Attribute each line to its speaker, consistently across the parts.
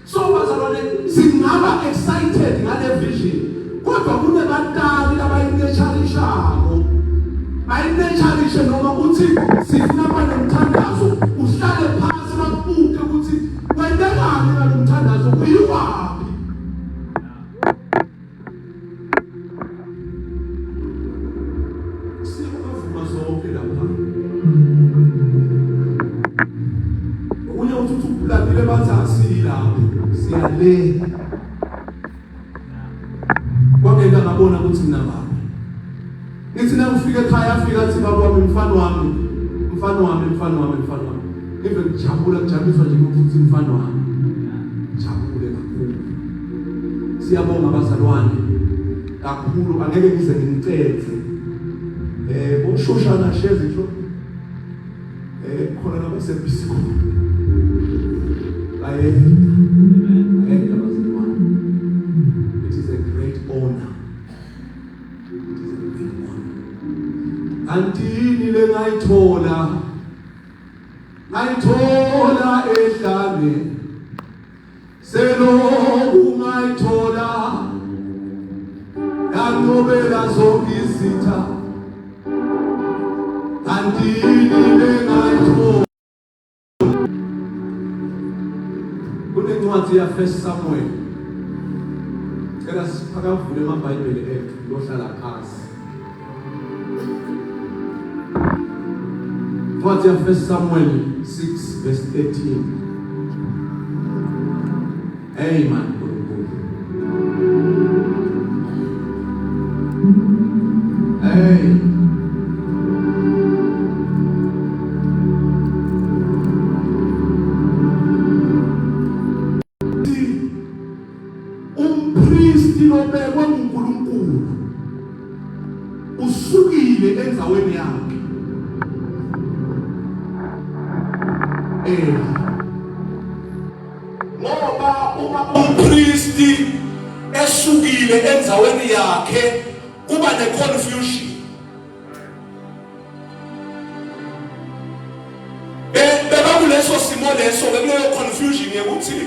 Speaker 1: So bazalwane singaba excited ngale vision kodwa kunebatali abayinetshalishayo bayinetshalise noma uthi sifuna banomthandazo uhlale phansi babuke ukuthi kwentekani ngalomthandazo kuyiwaphi siyabavuma zonke lapha unye uthi ubulandile bathasi lapho siyale kwangeka ngabona ukuthi mina baba ngithi nangifika ekhaya afika athi baba wami mfana wami ngibe kujabuliswa nje ukuthi mfana wami jabule kakhulu siyabonga abazalwane kakhulu angeke ngize ngimceze bomshoshana shezi nje khona nabasebisi it is a great honor. Antini le ngayithola ehlane seloku ngayithola yangobela zonke izitha antini le ngayithola kunencwadi ya 1 Samuel cela siphaka vule amabhayibheli ethu lohlala phansi What's your 1 Samuel 6 verse 13? Amen. Hey. Umpristi lobekwe uNkulunkulu usukile enzaweni yakhe. Ngoba uma umpristi esukile enzaweni yakhe kuba neconfusion beba kuleso simo leso bekuleyo confusion yokuthi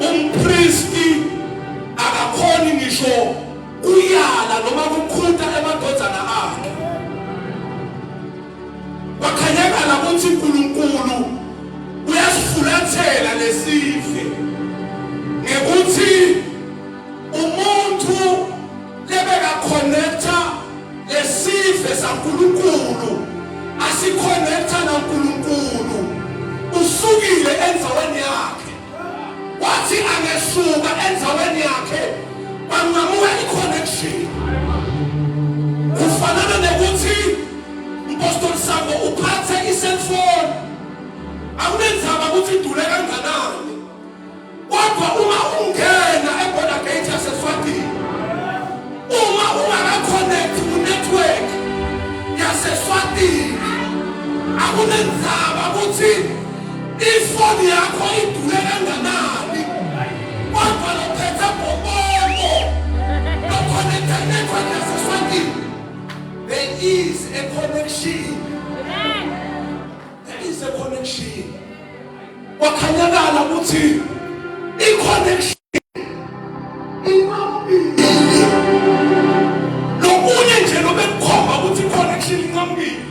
Speaker 1: umpristi akakhoni ngisho uyala noma ukukhutha emadodana akhe wakhanyekala ukuthi uNkulunkulu uyasifulathela lesive ngekuthi umuntu lebeka connecta lesive saNkulunkulu asiconnecta naNkulunkulu usukile enzaweni yakhe wathi angesuka enzaweni yakhe bangamuka iconnection kufanana nekuthi Apostle Sango uphathe iselfone akunenzaba ukuthi idule kanganani kodwa uma ungena eborder gate yaseSwatini uma ungaka-connect ku-network yaseSwatini akunenzaba ukuthi ifoni yakho idule kanganani kodwa lophethe bhobongo lo-connecta network yaseSwatini there is a connection. There is a connection. Wakhanyakala ukuthi i-connection inqamile. Lokunye nje lobekhomba ukuthi i-connection inqamile.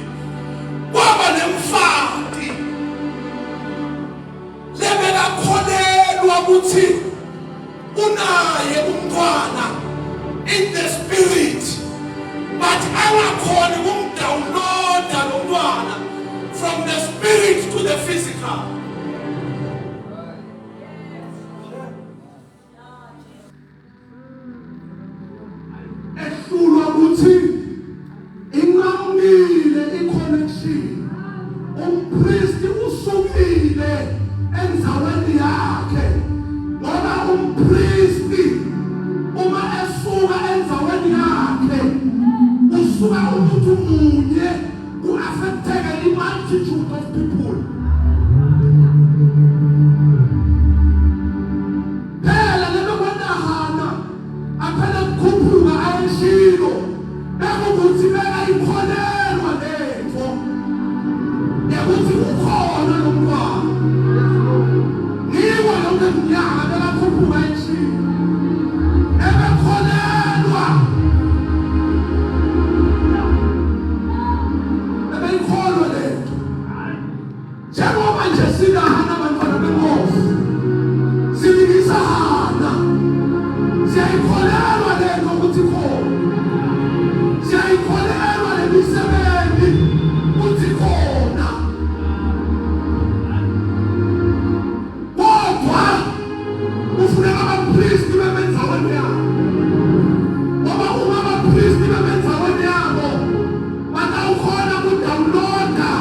Speaker 1: Kwaba nemfati lebekakholelwa ukuthi unaye umntwana in the spirit. But angakhoni ukumdownloada lo mntwana from the spirit to the physical. Ehlulwa ukuthi inqamile i-connection. Umpristi usukile enzaweni yakhe. Ngoba umpristi uma esuka enzaweni yakhe usuka umuntu munye ku-affecteka i-multitude of people. Siyayikholelwa lento ukuthi khona. Siyayikholelwa le misebenzi ukuthi khona. Kodwa kufuneka abapristi bebenza endaweni yabo. Ngoba uma abapristi bebenza endaweni yabo, batawukhona ukudawunloda,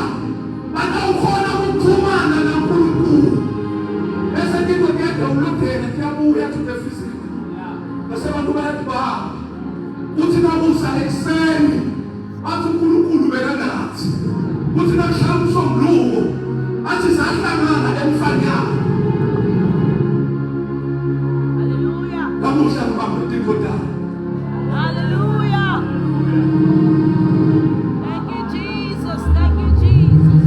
Speaker 1: batawukhona ukuxhumana naNkulunkulu. Bese into kuyadawunlodeka, kuyabuya to the physical. Bese abantu bayahamba. Uthi nakusa ekuseni, bathi uNkulunkulu bekanathi. Uthi nakushaya umsombuluko, athi sahlangana emhlabeni yakho.
Speaker 2: Hallelujah.
Speaker 1: Kamusha ngibambe indoda.
Speaker 2: Hallelujah. Thank you, Jesus. Thank you, Jesus.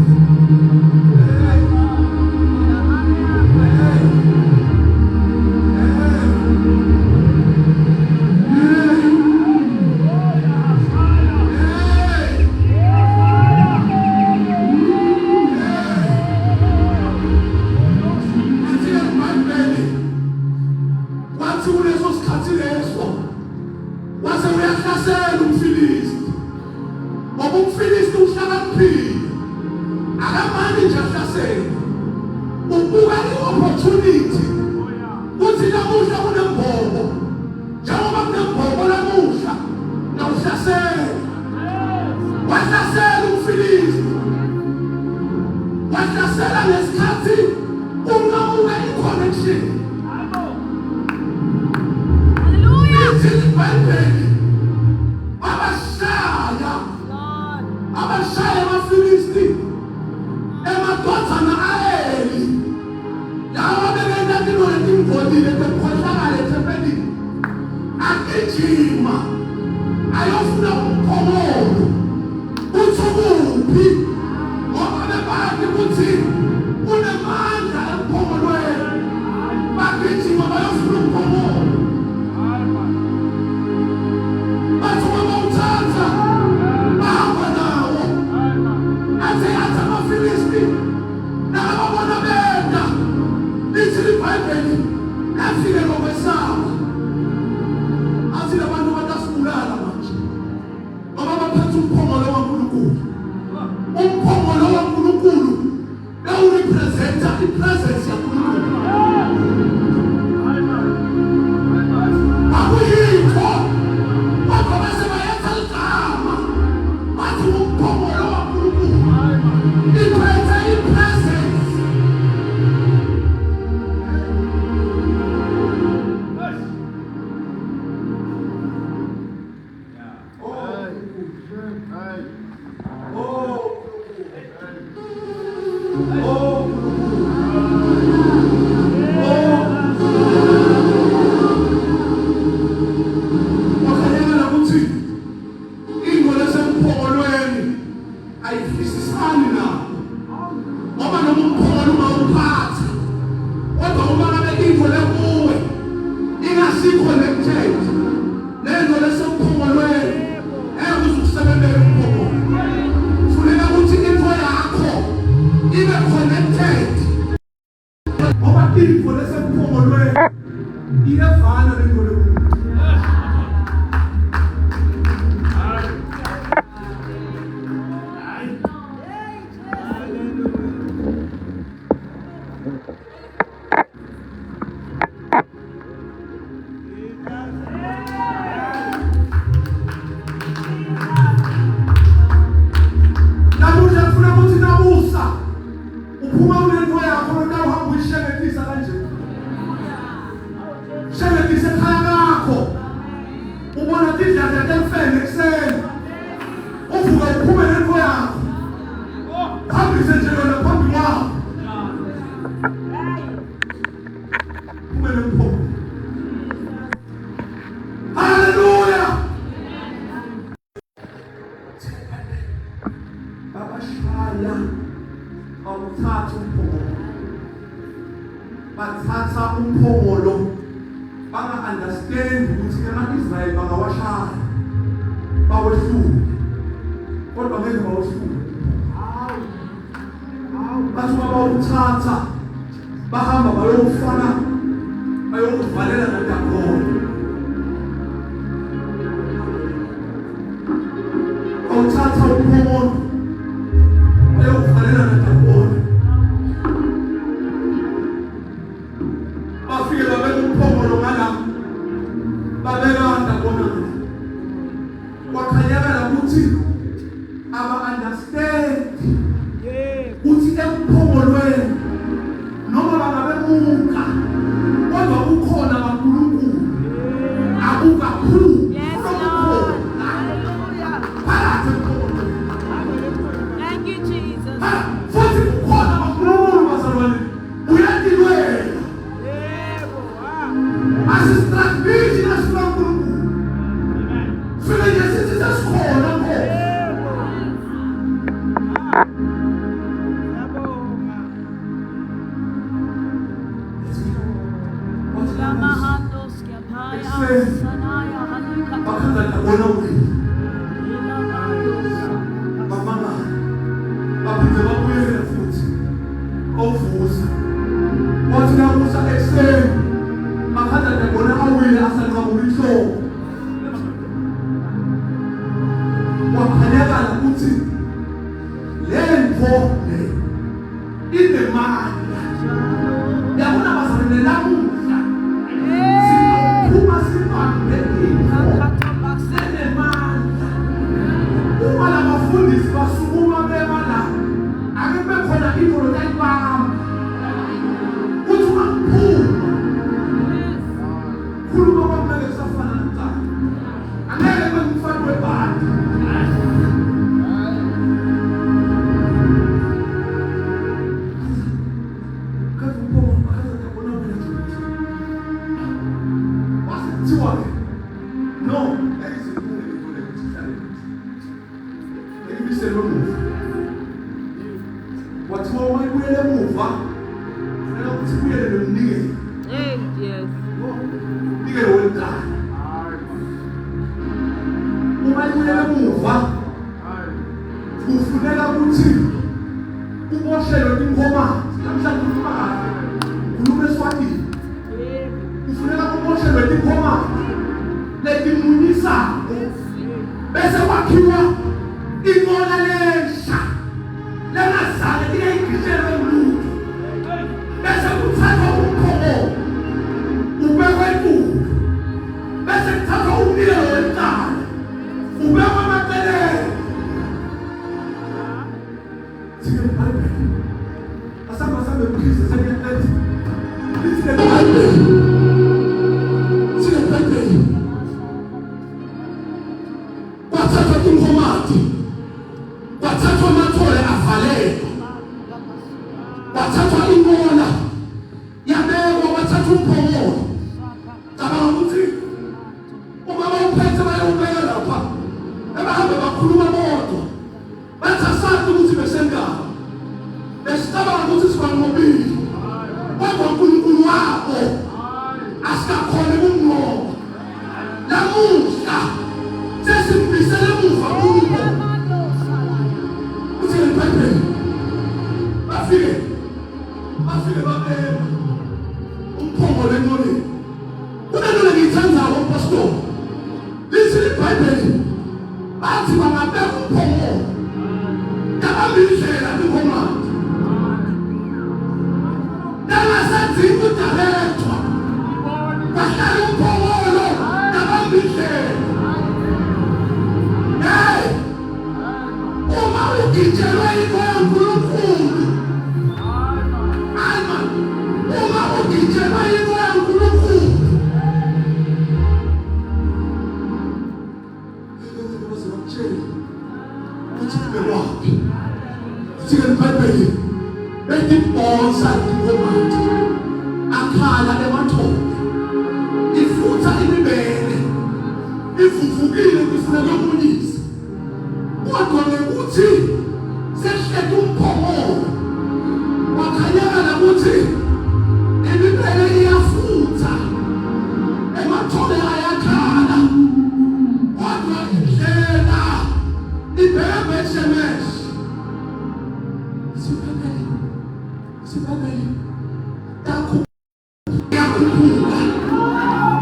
Speaker 1: Wathi kuleso sikhathi leso wase uyahlasela umfilisti. Ngoba umfilisti uhlakaniphile, akamani nje ahlasela, ubuka i-opportunity ukuthi namuhla kunembobo. Njengoba kunembobo namuhla, nawuhlasela. Wahlasela umfilisti, wahlasela ngesikhathi unqamuke i-connection. Abashaya amaFilisti emadodana aEli lawa bebenda kinona timgodile bekhohlakala ethempelini agijima ayofuna umphongolo uthi kuphi ngoba bebathi ukuthi kunemandla emphongolweni bagijima bayofuna umphongolo. Bathatha umphongolo banga-understand ukuthi ama-Israyeli bangawashaya bawehlule, kodwa ngeke bawehlule. Bathi uma bawuthatha bahamba bayowufana, bayokuvalela naDagoni. umphongolo eyokufanele naDakona. Bafike babeka umphongolo ngala, babeka uDakona. Kwakhanyakala ukuthi aba-understand ukuthi emphongolweni noma bangabemuka kodwa kukhona kaNkulunkulu akukakhulu.
Speaker 2: Yes, Lord. Hallelujah.
Speaker 1: Phakathi emphongolweni.
Speaker 2: Thank you, Jesus.
Speaker 1: Futhi kukhona kaNkulunkulu bazalwane uyadilwela.
Speaker 2: Yebo.
Speaker 1: Asistrategy nasifuna uNkulunkulu. Fike nje sithi sesikhona ngo.
Speaker 2: Lamahandos Kapaya Sanaya Hanuka.
Speaker 1: Bakhanda ndabona wena. Mama. Baphinde babuyela futhi. Ovusa. Wathi namusa ekuseni. Bakhanda ndabona awile asanqamula inhloko. Wakhanyakala ukuthi lento le inemali. Yabona bazalwane namuhla. Sinokuphuma sibambe into. Senemali. Uma labafundisi basukuma bebala ake bekhona into lokayibamba. Uthi ungaphuma. Khuluma kwamele kusafana nakuqala. Angeke bengifake webhadi.
Speaker 2: Yes.
Speaker 1: Kufuneka ukuthi uboshelwe inkomazi namhlanje ukhuluma khuluma eSwatini. Kufuneka uboshelwe inkomazi letimunyisa bese kwakhiwa inqola lesha lenazale liyayigitshelwe umuntu bese kuthathwa umphongolo ubekwe enkulu bese kuthathwa umlilo wentaba ubekwe emaceleni. Asamba please second this the Bible. Wathatha inkomazi. Wathatha amathole avaleka. Wathatha inqola. Yabekwa wathatha umphongolo. Cabanga ukuthi uma bawuphethe bayawubeka lapha. Abahambe bakhuluma bodwa. Bathi asazi ukuthi besengaba. Besicabanga ukuthi sibanqobile. Kodwa uNkulunkulu wabo asikakhona ukunqoba. Namuhla sesimbisele emuva kubo. Uthi ngempela bafike babeka umphongolo enqoleni. Kunento engiyithandayo pastor. Lithi iBhayibheli bathi bangabeka umphongolo yabambindlela inkomazi. Nabasadinga uDirethwa bahlala umphongolo yabambindlela. Hey! Uma ugitshelwe inkomo kaNkulunkulu. Alma, uma ugitshelwe inkomo kaNkulunkulu. IBhayibheli bethi bonsa inkomazi akhala emathole ifutha imibele ivuvukile kufuneka umunyisi kodwa ngekuthi sehleke umphongolo wakhanyakala ukuthi imibele iyafutha emathole ayakhala kodwa indlela ibhebe shemesh. Sibabeli takho yakhuphuka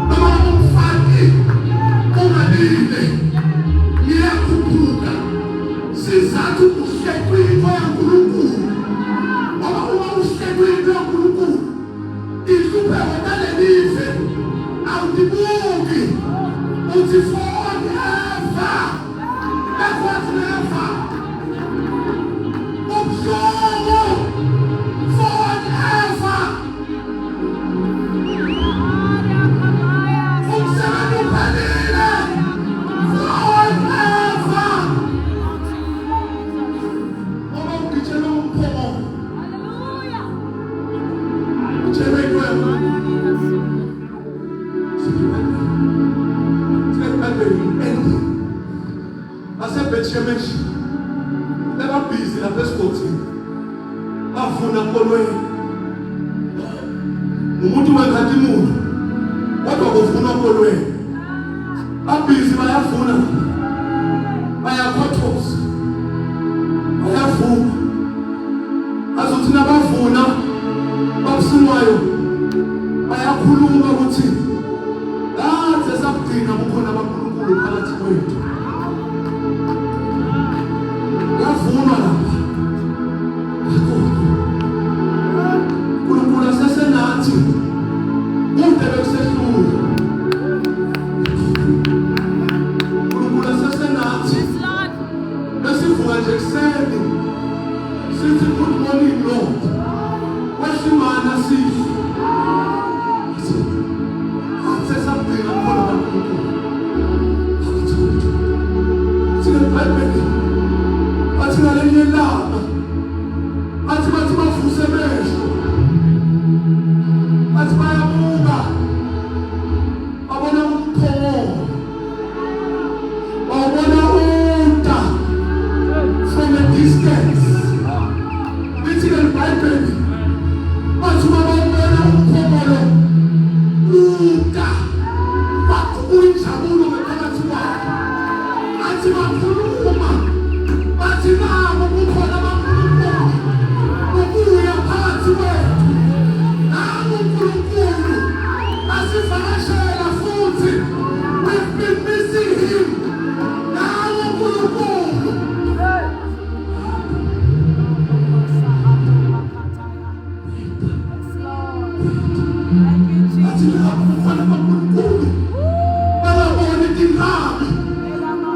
Speaker 1: noma umfaki ungalile liyakhuphuka. ihlupheko nalelive awudibuki uthi forever never ubuhlungu forever umsebenzi uphelile forever ngoba ugitshela umphomo ugitshela ikwema Bethshemesh babhizi lapha esigodini bafuna kolweni umuntu wenkatimulu kodwa kufuna kolweni babhizi bayafuna bayakhothoza bayavuna azothi nabavuna babusunwayo bayakhuluma ukuthi laze sakudina kukhona abankulunkulu phakathi kwethu yavunwa lapha uNkulunkulu asesenathi kude bekusehlula uNkulunkulu asesenathi besivuka nje ekuseni sithi good morning Lord wesimana sihle sesabheka khona kaNkulunkulu sine Bible bathi ngalenye ilanga bathi bavuse amehlo bathi bayabuka babona umphomo babona uta from a distance lithi leBhayibheli bathi babona umphomo lo uta bathi uyinjabulo ngaphakathi kwabo bathi bakhuluma bathi nabo kukhona abankulunkulu ukuya phakathi kwethu nabo uNkulunkulu asivakashela futhi we've been missing him nabo uNkulunkulu bathi nabo kukhona abankulunkulu babona izinkabi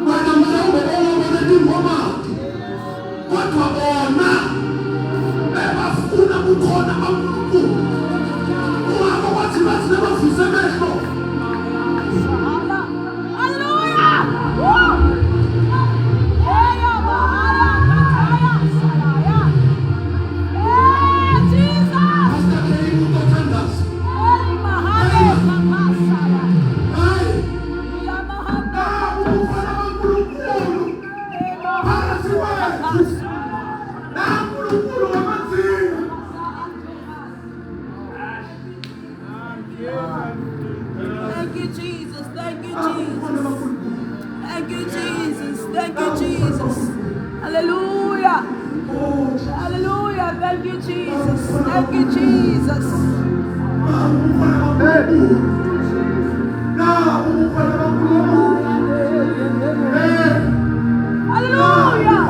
Speaker 1: wena mhlawumbe babona izingoma kodwa bona bebafuna kukhona abankulunkulu ungako kwathi bathi nabavuse amehlo
Speaker 2: Thank you, Jesus. Hallelujah. Hallelujah. Thank you, Jesus. Thank you, Jesus. Hallelujah.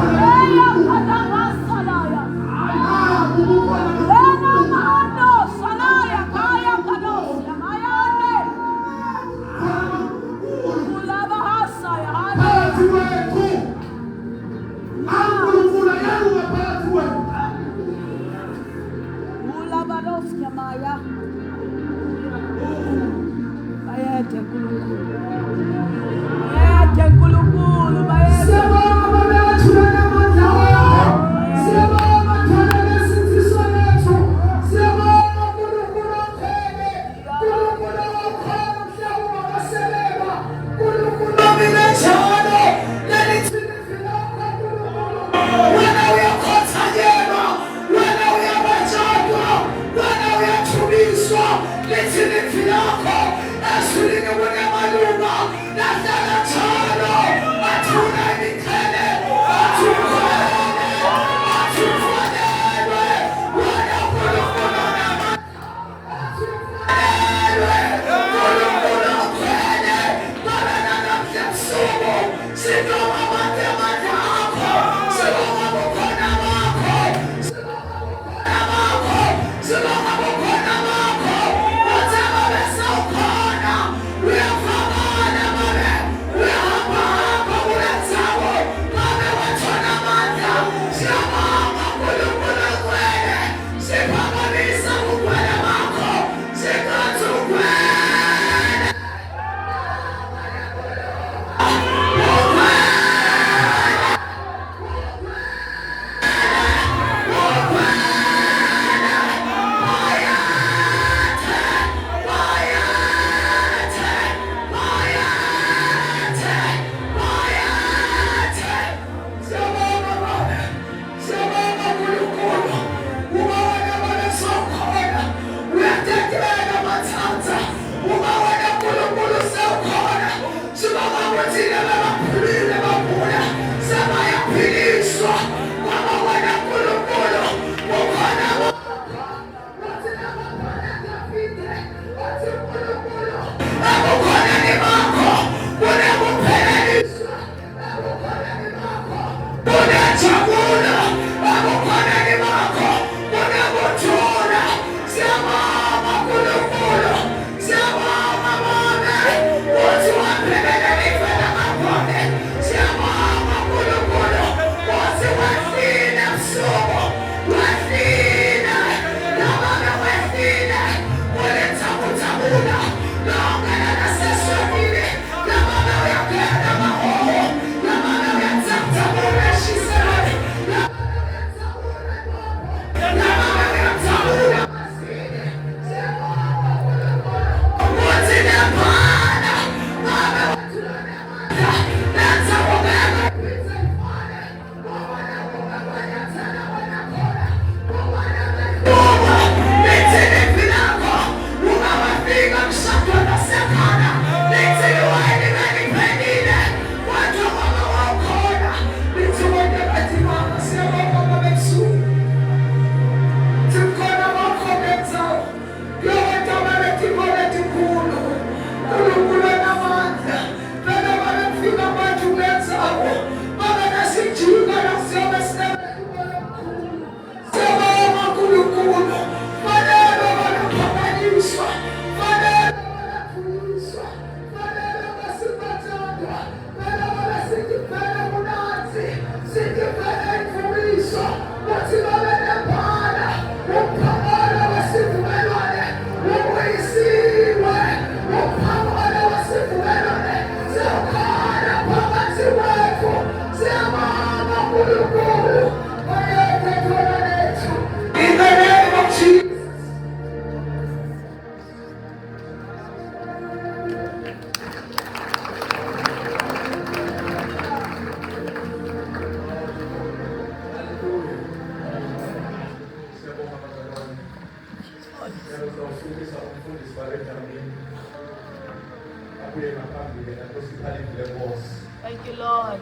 Speaker 2: Thank you, Lord.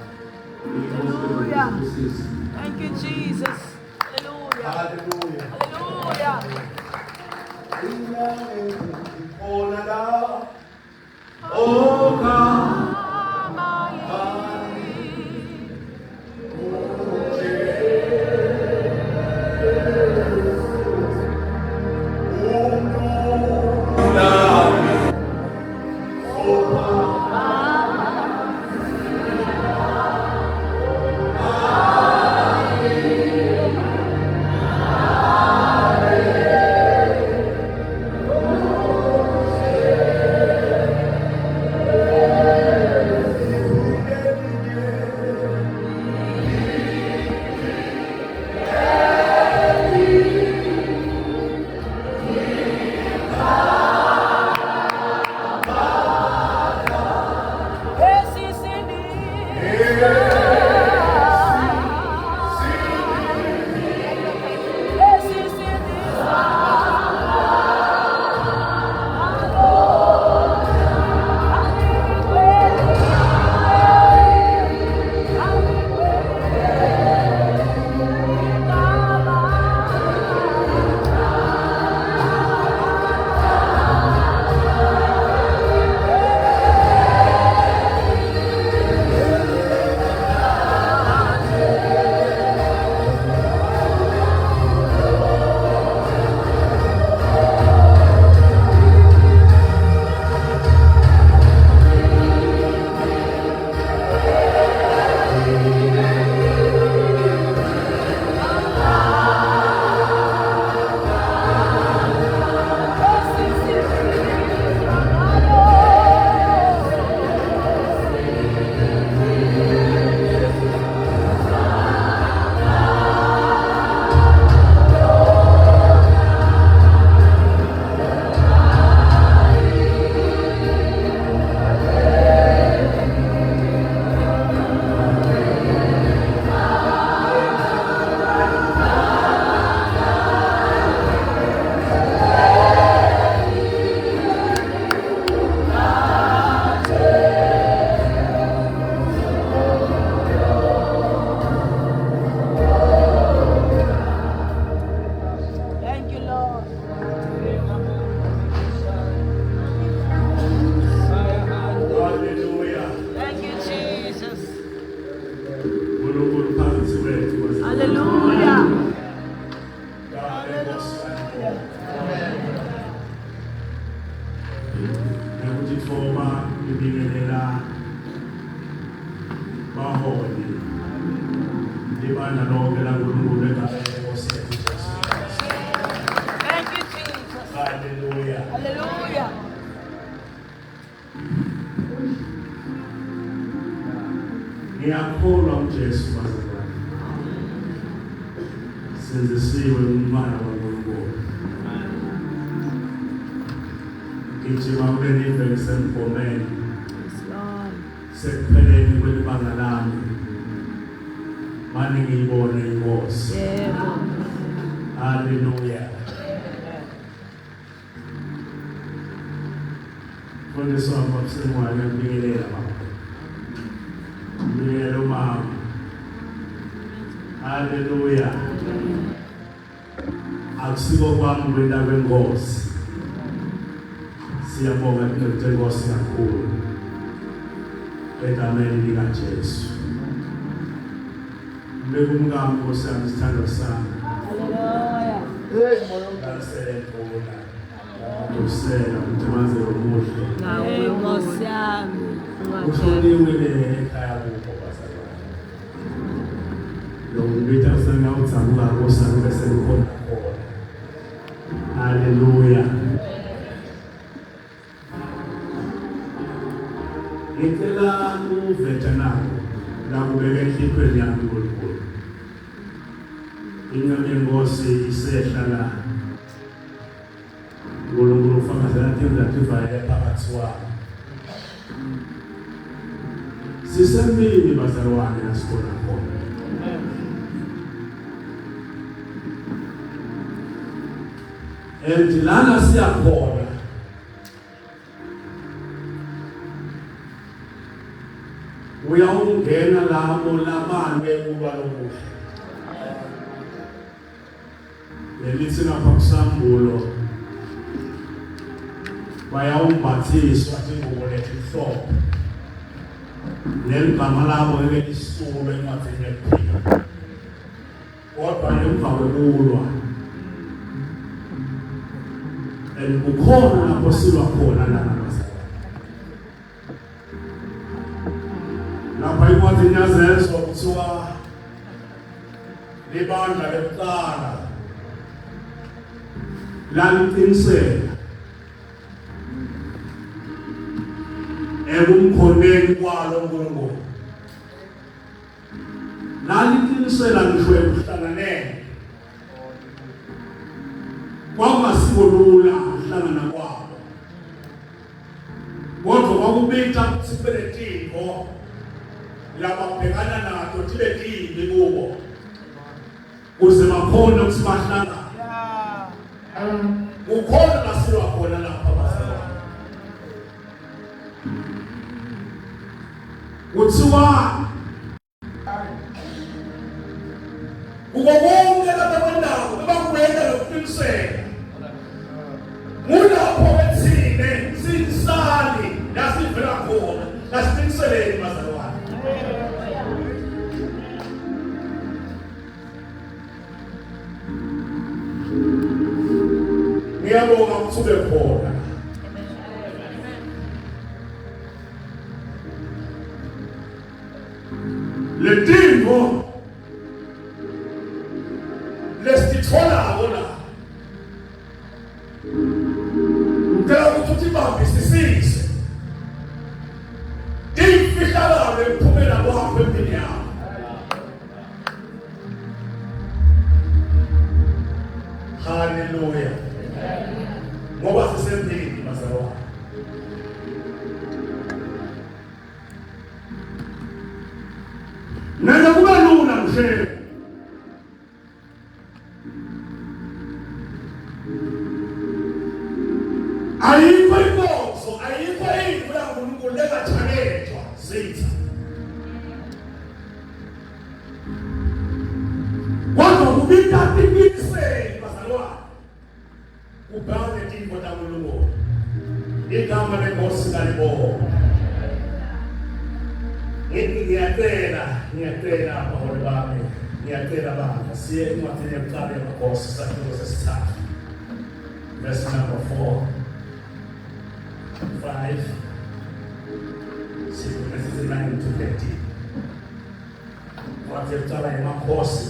Speaker 2: Hallelujah. Thank you, Jesus. Hallelujah.
Speaker 1: Hallelujah.
Speaker 2: Hallelujah.
Speaker 1: Oh God.
Speaker 3: Njengoba libingelela baholi libandla lonke laNkulunkulu egameni leNkosi yethu Jesu.
Speaker 2: Thank you, Jesus.
Speaker 3: Hallelujah.
Speaker 2: Hallelujah.
Speaker 3: Ngiyakholwa uJesu bazalwane. Senzisiwe umntwana kaNkulunkulu. Ngijima kuleli ivele sengigomeni.
Speaker 2: Yes, Lord.
Speaker 3: Sekupheleni kwelibanga lami. Manje ngiyibone inkosi.
Speaker 2: Yebo.
Speaker 3: Hallelujah. Mfundisi wami wabusemwayo ngibingelela baba. Ngibingelela umama. Hallelujah. Akusiko kwami kwenda kwenkosi. Siyabonga inkosi kakhulu. Egameni likaJesu. Bekumkami Nkosi yami isithando sami.
Speaker 2: Hallelujah.
Speaker 3: Ngaliselekona. Usela umthandazo omuhle.
Speaker 2: Nawe Nkosi yami.
Speaker 3: Ushoniwe ekhaya kubo bazalwane. Lo ngibitha sengawuthamuka Nkosi yami bese ngikhona khona. Hallelujah. Ngicela uveteranako nakubeka enhlizweni yami uNkulunkulu. Inyama yenkosi isehla la. uNkulunkulu ufakazela indlela phakathi kwabo. Sisemini bazalwane nasikona khona. Lana siyakhona. Uyawungena lapho labantu ekuba lokuhle. Lelithi lapha kusambulo bayawumbathiswa ingubo lehlombe. Leligama labo elisule encwadini yokuphila. Kodwa emva kwekulwa kukhona lapho silwa khona lana. Lapha incwadini yaZezwa kuthiwa libandla lokuqala laliqiniseka ekumkhoneni kwalo uNkulunkulu. Laliqinisela ngisho ekuhlanganeni. Kwakungasiko lula ukuhlangana kwabo. Kodwa kwakubita ukuthi kubeletiko lababhekana nato tibekile kubo. Kuze bakhona ukuthi bahlangane. Ukhona lasiwa khona lapha bazalwane. Kuthiwa kuko konke lapha kwendawo bebakwenda lokuqiniseka. Mulapho wethine sinsali yasivela khona lasiqiniseleni bazalwane. Ngiyabonga ukuthi ube khona. Ledingo lesitholako la. Ngicela ukuthi ibambisisise. Imfihlakalo ekuphumela kwakho empilweni yakho. Hallelujah. Ngoba sisembili bazalwane. Nenda kuba lula mshele. Ayikho inkonzo, ayikho into yaNkulunkulu engathalethwa zitha. Kodwa kubita tikiseni bazalwane. Ubhale intimbo kaNkulunkulu. Igama leNkosi kalibonga. Ngiyacela abaholi bami, ngiyacela baba siye encwadini yokuqala yamakhosi isahluko sesithathu. Verse number 4, 5, Siku 9 to 13. Kuanzia kutoka ya makosi.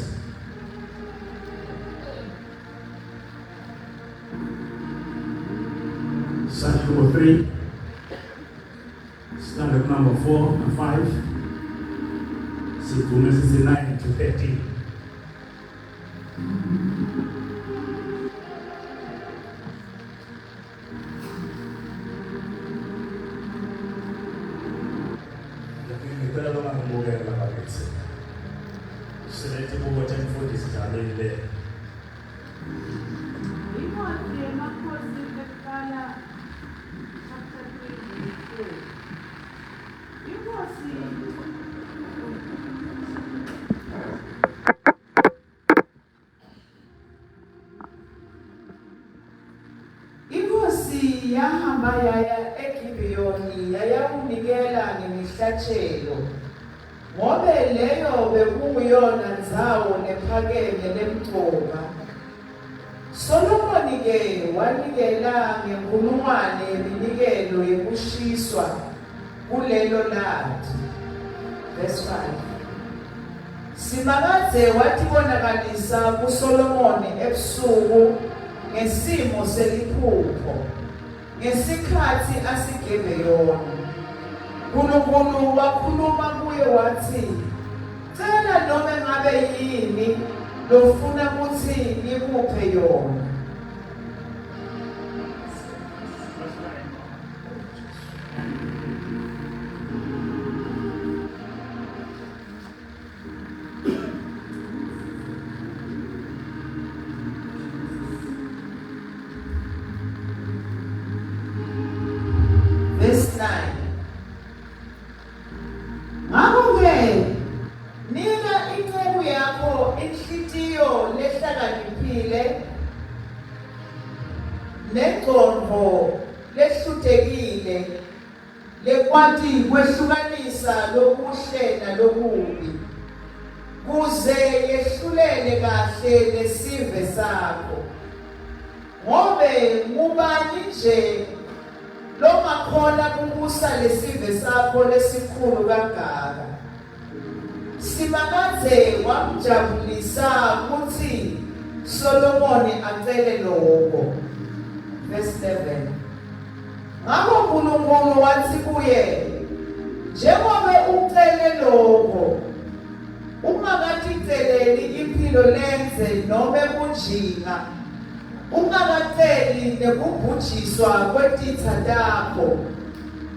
Speaker 1: Sunday number 3, standard number 4 and 5.
Speaker 3: Siku 9 to 13. Selete buku 1040 sekali deh.
Speaker 4: Inkosi yahamba yaya eGibhiyoni yayawunikela ngemihlatshelo, ngobe leyo bekunguyona ndzawo nephakeme lemgcoka. Solomoni-ke wanikela ngenkulungwane yeminikelo yekushiswa kulelo lati. Verse 5. Simakadze watibonakalisa kuSolomoni ebusuku ngesimo seliphupho, ngesikhathi asiGibheyoni. uNkulunkulu wakhuluma kuye wathi, cela noma ngabe yini lofuna ukuthi ngikuphe yona. Verse 9. Ngakho-ke nika inceku yakho inhlitiyo lehlakaniphile negcondo lehlutekile lekwati kwehlukanisa lokuhle nalokubi, kuze yehlulele kahle lesive sakho. Ngobe ngubani nje longakhona kubusa lesive sakho lesikhulu kangaka. Simakadze wamjabulisa kuthi Solomoni acele lokho. Verse 11. Ngakho uNkulunkulu wathi kuye, njengoba ucele lokho, ungakaticeleli impilo lenze noma kunjinga, ungakaceli nekubhujiswa kwetitha takho,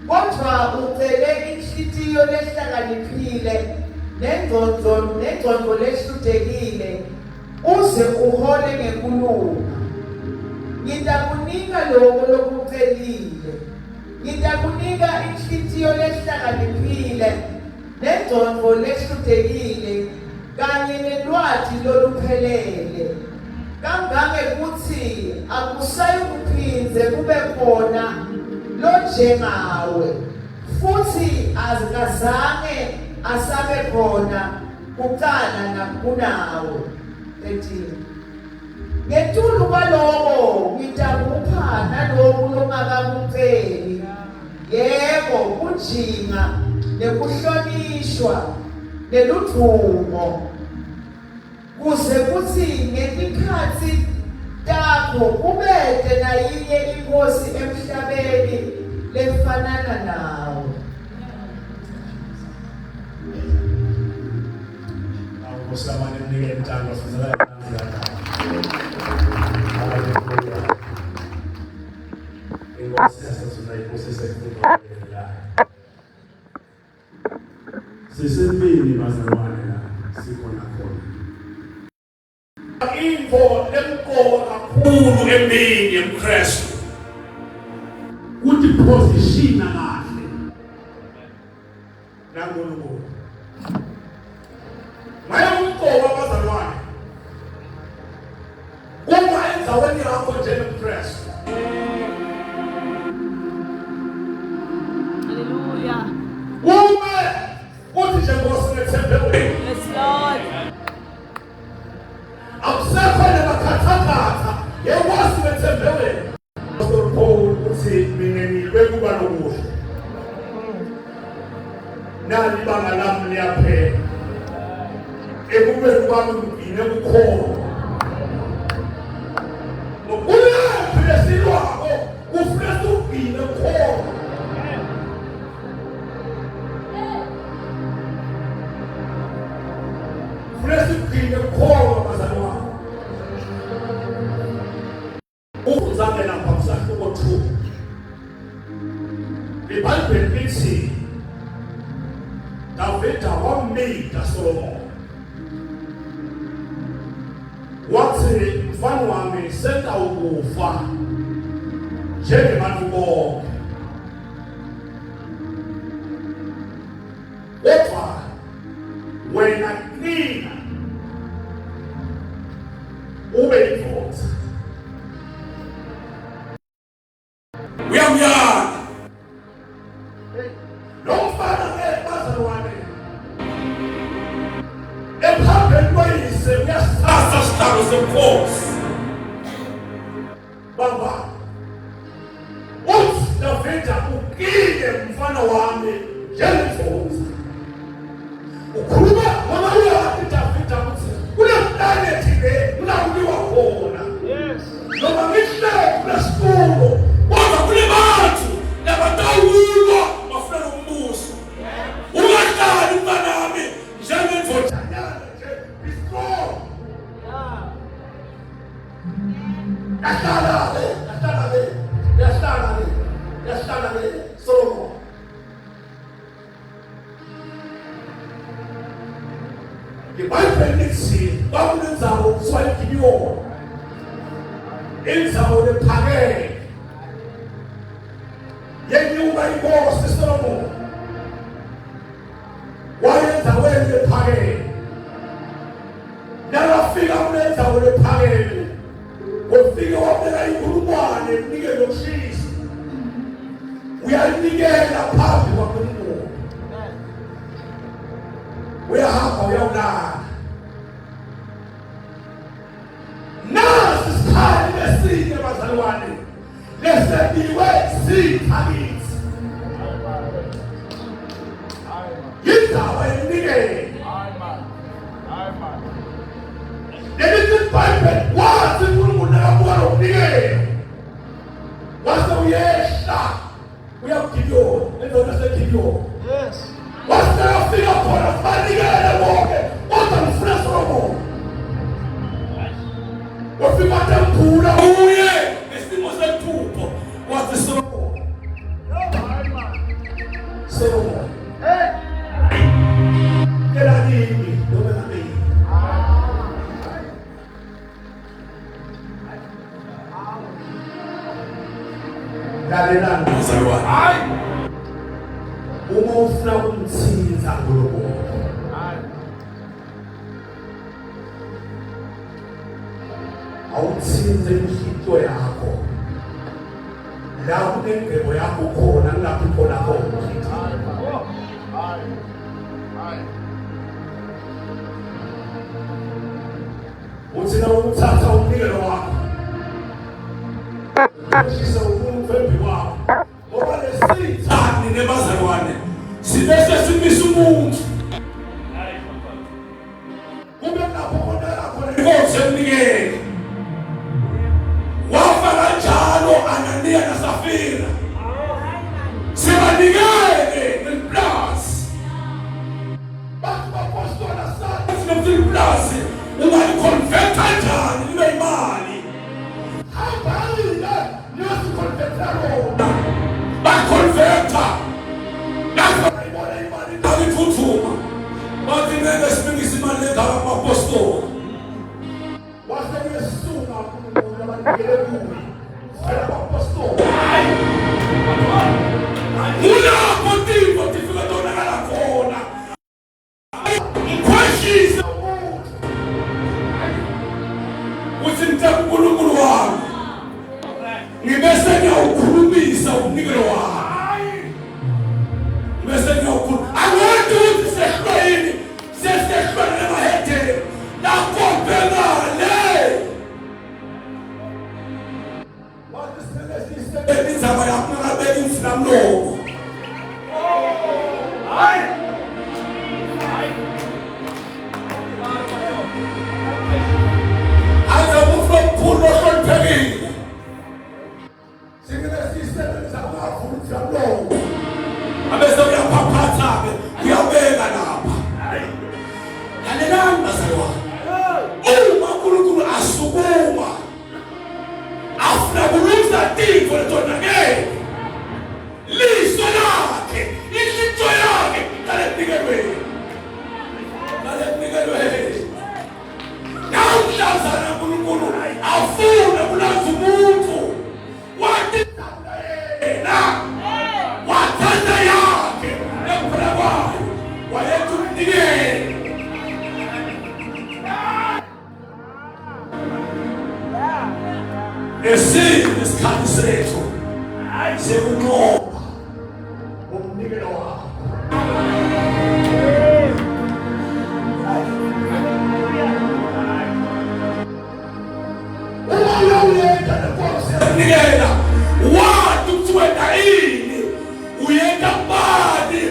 Speaker 4: kodwa ucele inhlitiyo lehlakaniphile negcondo lehlutekile, uze uhole ngekulunga. Ngitakunika lokho lokucelile, ngitakunika inhlitiyo lehlakaniphile negcondo lehlutekile kanye nelwati loluphelele, kangangekuthi akusayi kuphindze kube khona lonjengawe, futhi azikazange asabe khona kuqala nakunawe. 13. Ngetulu kwaloko ngitakupha nalokhu longakakuceli, yebo kunjinga nekuhlonishwa neludumo, kuze kuthi ngetikhatsi takho kubete nayinye inkosi emhlabeni lefanana nawe.
Speaker 3: Usamane mnike mtando sizala kanzana. Haleluya. Ingosi sasona inkosi sekufuna.
Speaker 1: Sisempini bazalwane la sikhona khona.
Speaker 3: Info lemqoka kakhulu empini yemKristu.
Speaker 1: Kuti positiona kahle.
Speaker 3: NaNkulunkulu. Mayamqoka bazalwane. Uma enzaweni yakho njengeMkristu.
Speaker 2: Hallelujah.
Speaker 3: Uma uthi njengoba sinethembe.
Speaker 2: Yes, Lord.
Speaker 3: Akusekho bakhathatha yekwazi bethembe wena. Paul uthi mina ngilwe kuba nokuhle. nali ibanga lami liyaphela ekubeni kwami ngine kukhona ngokulaphi lesilwako kufuneka ugcine khona kufuneka ugcine khona bazali wami uzange lapha kusahluko 2 iBhayibheli lithi Davida wamida Solomon wathi mfana wami sengawukufa njengabantu bonke kodwa wena nina ube indoda uyamyala lo mfana bazali wami ephambili kwayise uyasasa isihlalo senkosi baba uthi Davida ukile mfana wami njengendoda ukhuluma ngoba uyathi Davida uthi kuneplanethi le kulawuliwa khona noma ngihle kulesikulo kodwa kunebantu nabatawulwa bafuna umbuso ungahlali umntanami njengendoda nje before yahlala le Solomon iBhayibheli lithi kwakunenzawo kuthiwa iGibiyoni inzawo lephakeme yenyuka inkosi Solomon wayenzaweni lephakeme nalafika kunenzawo lephakeme wafika wabeka inkulungwane kunikele lokushisa uyayinikela phambi kwaNkulunkulu uyahamba uyawulala nasi isikhali lesinye bazalwane leseniwe sithakithi yindawo enikele nelithi iBhayibheli wathi uNkulunkulu nakabuka lokunikela wase uyehla uyakuGibiyoni endaweni yaseGibiyoni waseyafika khona banikele bonke kodwa ngifuna Solomon wafika temphula uye ngesimo sethupho wathi Solomon kela nini noma nami lalelani bazalwane hayi uma ufuna ukumthinta uNkulunkulu awuthinte inhlito yakho la kunengebo yakho khona ngaphi khona khona uthi na uthatha umnikelo wakho ushisa umuntu phambi kwakho ngoba lesithani nebazalwane sibese simisa umuntu kube lapho khona khona inkosi emnikele wafa kanjalo Ananiya naSafira sibanikele ngeplus bathi bapostola sathi ngeplus ungayiconvert kanjani libe imali hambalile niyosiconverta rona baconverta nasoyibona imali ngalithuthuma bathi ngeke sibingise imali engaba apostoli wasebesuna uNkulunkulu abanikele kuye apostoli ulapho tipo tifika tonakala khona ikhweshisa uthi uNkulunkulu wami ngibese ngiyawukhulumisa umnikelo wami ngibese ngiyawukhuluma abantu uthi sehlweni sehlweni emahedeni nakophelale wathi selesise inzaba yakho ngabeka imflamlomo hayi isebenza ngavutha lo abese uyaphaphata ke uyabeka lapha yalelanga salwa uma uNkulunkulu asukuma afuna kulungisa tifo letonakele liso lakhe inhliziyo yakhe kalepikelwe namhlazana uNkulunkulu afuna kulazi umuntu wathi yena wathanda yakhe ekuphela kwayo wayethi umnikele esini isikhathi sethu sekunqoba umnikelo wakho nikela wathi ukuthi wena yini uyenda mbani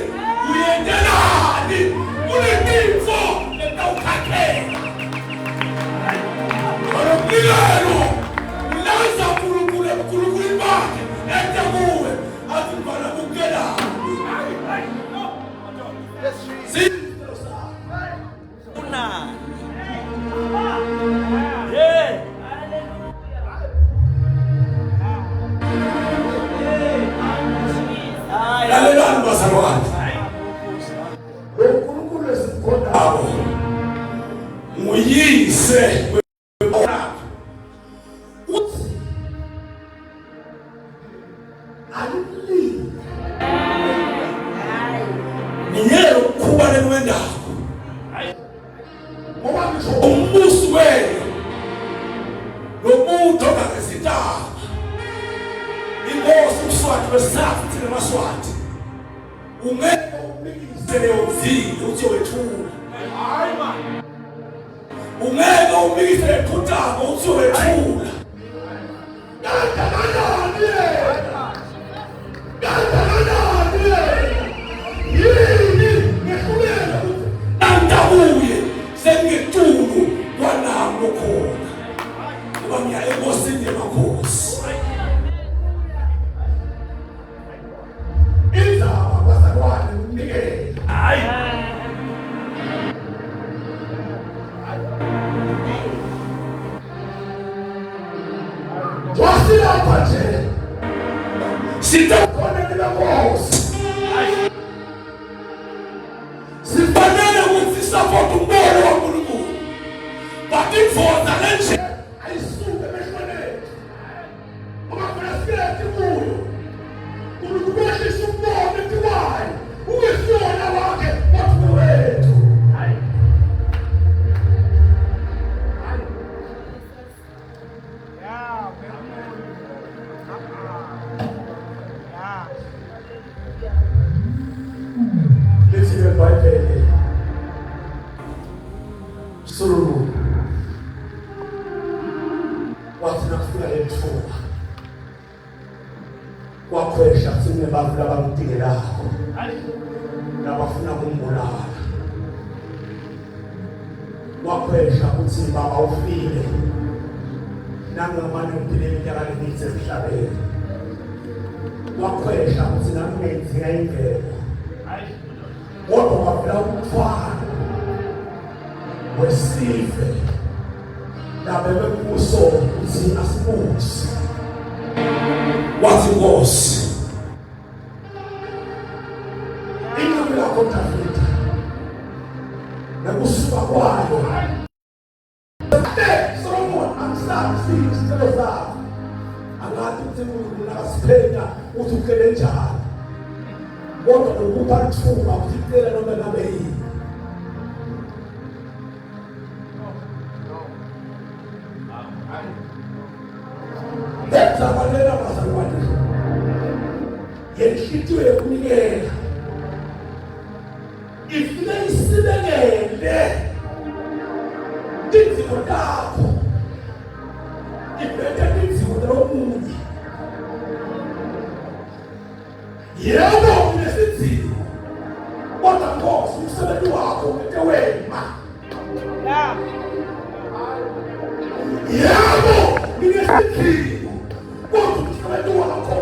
Speaker 3: uyendelani kunetifo etawukhakhela umnikelo laza uNkulunkulu bakhe ete kuwe athi mfana kukela nguyise ninyelo kukhubane wendawo ngoba ngisho umbusi wenu lomuntu ongakezintaba inkosi uSwati wesafi thina maSwati ungeke umikise leyo mzini uthi wethula ungeke umikise lephutamo uthi wethula nandabuye sengitulu kwanamo khona ngoba ngiya enkosini yemakhosi inzaba kwazalwane umnikelo wasilapha nje sitakhona ngemakhosi sifanele ukuthi support umbono waNkulunkulu but imvoza lenje ayisuke emehlweni ngoba phela siyathi kuyo uNkulunkulu umbono etiwayo ukuyona wakhe wathi wethu Solomon wathi nakufika lethuba wakhwesha sine bantu labamdingelako nabafuna kumbulala wakhwesha ukuthi baba ufile nangamane uphile iminyaka eminingi emhlabeni wakhwesha ukuthi nangenzi ngayimvelo kodwa kwavela umfana wesive labebe kuso ukuthi asibusi wathi Nkosi inqondo lakho Davida nakusuka kwayo Solomon amsazi isicelo sakho angathi ukuthi uNkulunkulu akasiphenya uthi ukhele njani kodwa ukupha ithuba ukucela noma ngabe yini Let's abanela bazalwane yenhlitiyo yokunikela ifike isibekele iziko lakho ibethe iziko lomunye yebo unesiziko kodwa Nkosi umsebenzi wakho uke wema yebo unesiziko kodwa umsebenzi wakho